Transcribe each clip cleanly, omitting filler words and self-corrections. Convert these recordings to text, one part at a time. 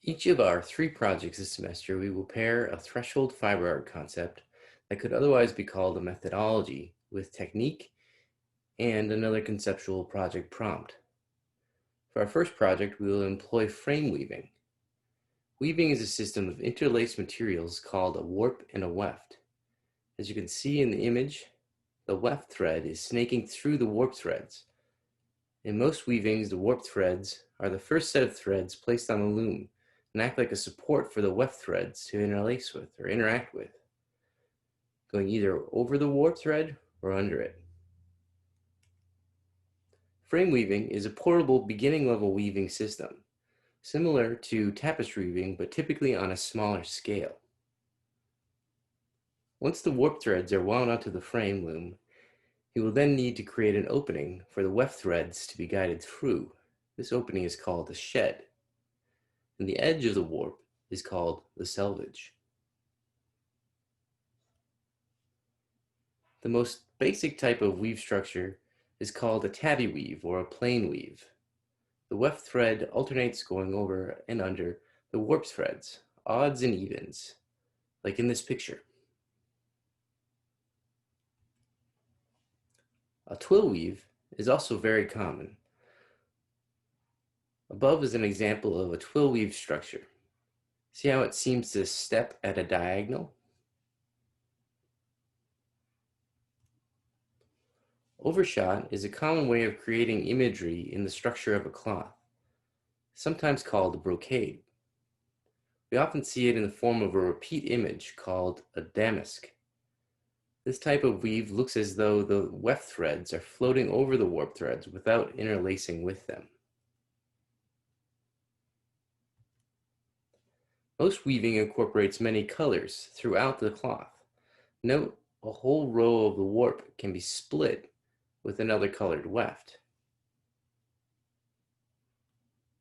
Each of our three projects this semester, we will pair a threshold fiber art concept that could otherwise be called a methodology with technique and another conceptual project prompt. For our first project, we will employ frame weaving. Weaving is a system of interlaced materials called a warp and a weft. As you can see in the image, the weft thread is snaking through the warp threads. In most weavings, the warp threads are the first set of threads placed on the loom and act like a support for the weft threads to interlace with or interact with, going either over the warp thread or under it. Frame weaving is a portable beginning level weaving system, similar to tapestry weaving but typically on a smaller scale. Once the warp threads are wound onto the frame loom, you will then need to create an opening for the weft threads to be guided through. This opening is called the shed, and the edge of the warp is called the selvage. The most basic type of weave structure is called a tabby weave or a plane weave. The weft thread alternates going over and under the warp threads, odds and evens, like in this picture. A twill weave is also very common. Above is an example of a twill weave structure. See how it seems to step at a diagonal? Overshot is a common way of creating imagery in the structure of a cloth, sometimes called a brocade. We often see it in the form of a repeat image called a damask. This type of weave looks as though the weft threads are floating over the warp threads without interlacing with them. Most weaving incorporates many colors throughout the cloth. Note, a whole row of the warp can be split with another colored weft.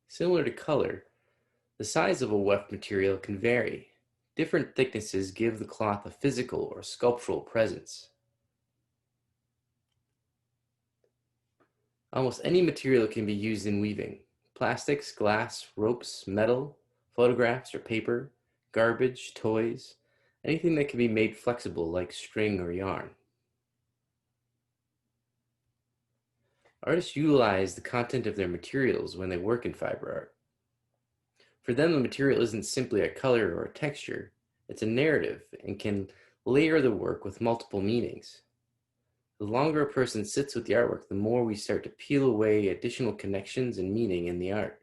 Similar to color, the size of a weft material can vary. Different thicknesses give the cloth a physical or sculptural presence. Almost any material can be used in weaving. Plastics, glass, ropes, metal, photographs or paper, garbage, toys, anything that can be made flexible like string or yarn. Artists utilize the content of their materials when they work in fiber art. For them, the material isn't simply a color or a texture, it's a narrative and can layer the work with multiple meanings. The longer a person sits with the artwork, the more we start to peel away additional connections and meaning in the art.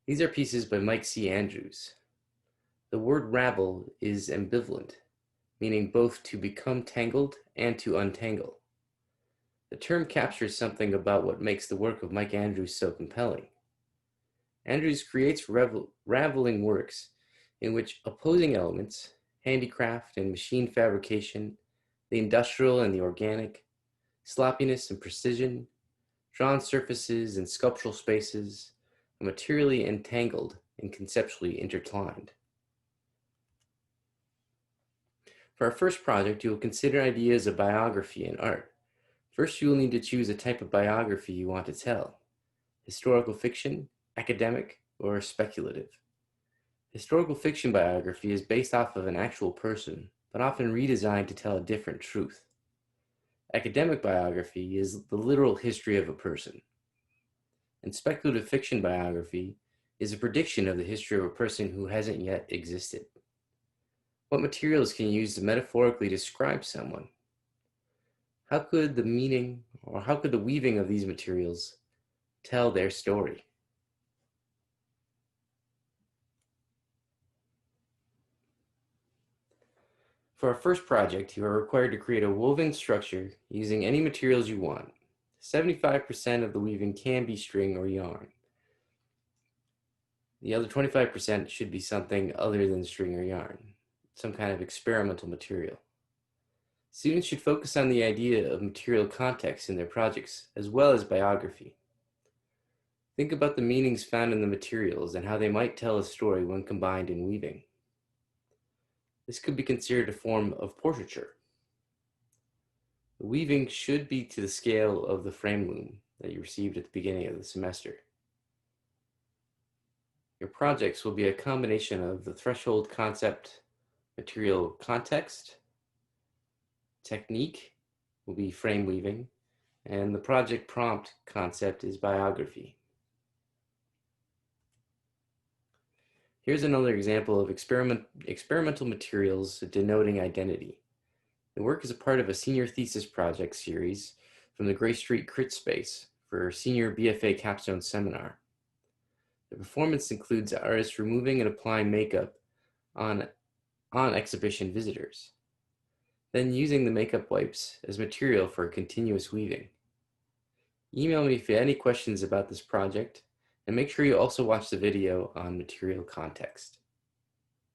These are pieces by Mike C. Andrews. The word ravel is ambivalent, meaning both to become tangled and to untangle. The term captures something about what makes the work of Mike Andrews so compelling. Andrews creates raveling works in which opposing elements, handicraft and machine fabrication, the industrial and the organic, sloppiness and precision, drawn surfaces and sculptural spaces, are materially entangled and conceptually intertwined. For our first project, you will consider ideas of biography in art. First, you will need to choose a type of biography you want to tell: historical fiction, academic, or speculative. Historical fiction biography is based off of an actual person, but often redesigned to tell a different truth. Academic biography is the literal history of a person. And speculative fiction biography is a prediction of the history of a person who hasn't yet existed. What materials can you use to metaphorically describe someone? How could the meaning or how could the weaving of these materials tell their story? For our first project, you are required to create a woven structure using any materials you want. 75% of the weaving can be string or yarn. The other 25% should be something other than string or yarn, some kind of experimental material. Students should focus on the idea of material context in their projects, as well as biography. Think about the meanings found in the materials and how they might tell a story when combined in weaving. This could be considered a form of portraiture. The weaving should be to the scale of the frame loom that you received at the beginning of the semester. Your projects will be a combination of the threshold concept, material context, technique will be frame weaving, and the project prompt concept is biography. Here's another example of experimental materials denoting identity. The work is a part of a senior thesis project series from the Gray Street Crit Space for senior BFA capstone seminar. The performance includes artists removing and applying makeup on exhibition visitors, then using the makeup wipes as material for continuous weaving. Email me if you have any questions about this project, and make sure you also watch the video on material context.